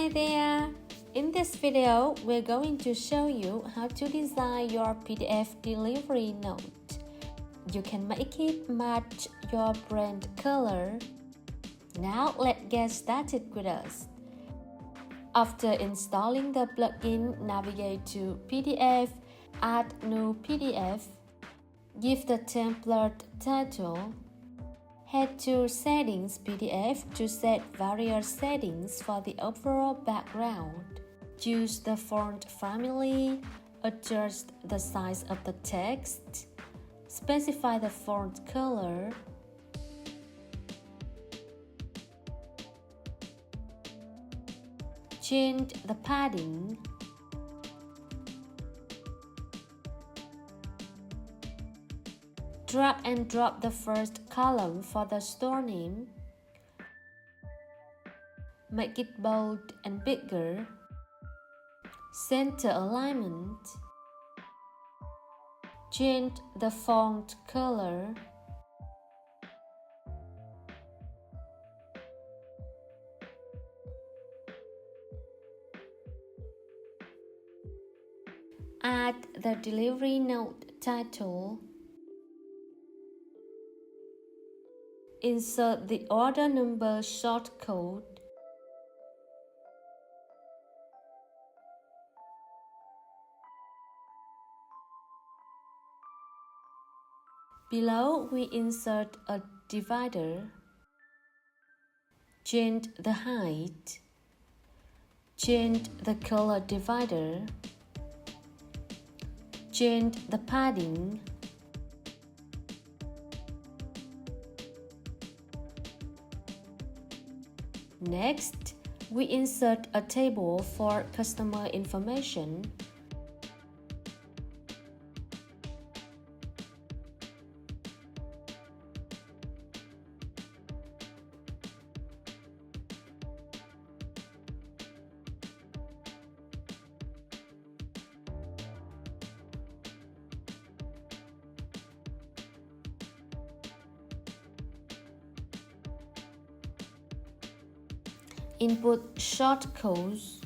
Hi there! In this video, we're going to show you how to design your PDF delivery note. You can make it match your brand color. Now let's get started with us. After installing the plugin, navigate to PDF, add new PDF, give the template title. Head to Settings PDF to set various settings for the overall background. Choose the font family, adjust the size of the text, specify the font color, change the padding, drag and drop the first column for the store name. Make it bold and bigger. Center alignment. Change the font color. Add the delivery note title. Insert the order number shortcode. Below, we insert a divider. Change the height. Change the color divider. Change the padding. Next, we insert a table for customer information. Input shortcodes.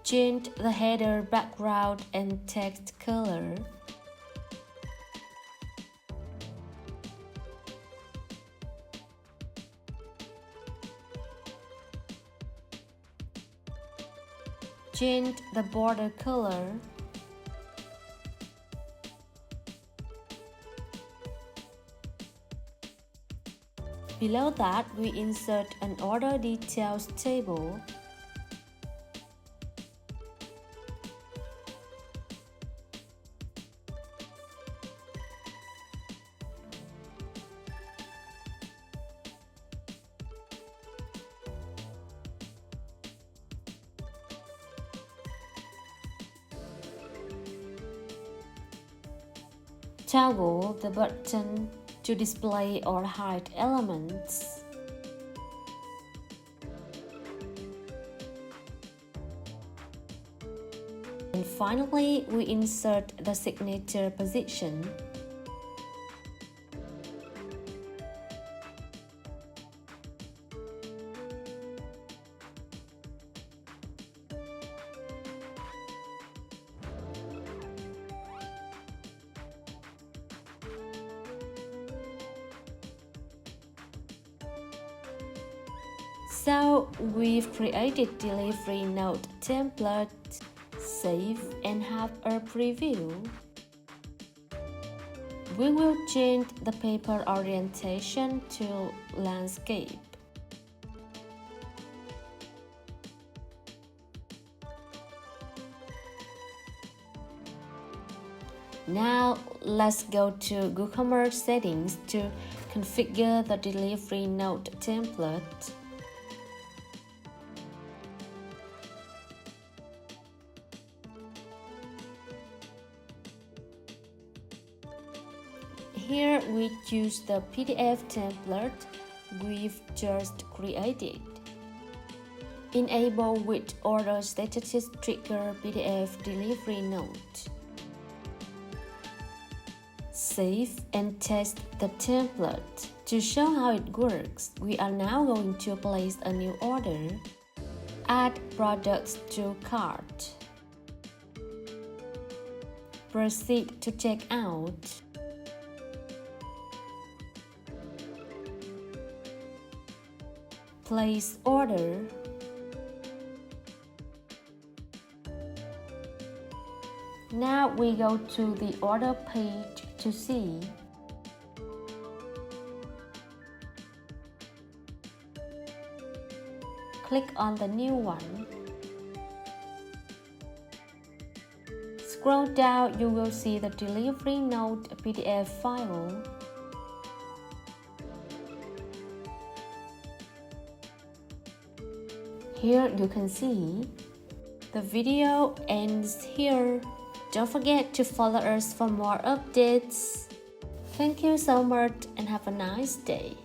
Change the header background and text color. Change the border color. Below that, we insert an order details table. Toggle the button to display or hide elements. And finally, we insert the signature position. So we've created delivery note template, save and have a preview. We will change the paper orientation to landscape. Now let's go to WooCommerce settings to configure the delivery note template. Here we choose the PDF template we've just created. Enable with order status trigger PDF delivery note. Save and test the template. To show how it works, we are now going to place a new order. Add products to cart. Proceed to checkout. Place order. Now we go to the order page to see. Click on the new one. Scroll down, you will see the delivery note PDF file. Here you can see the video ends here. Don't forget to follow us for more updates. Thank you so much and have a nice day.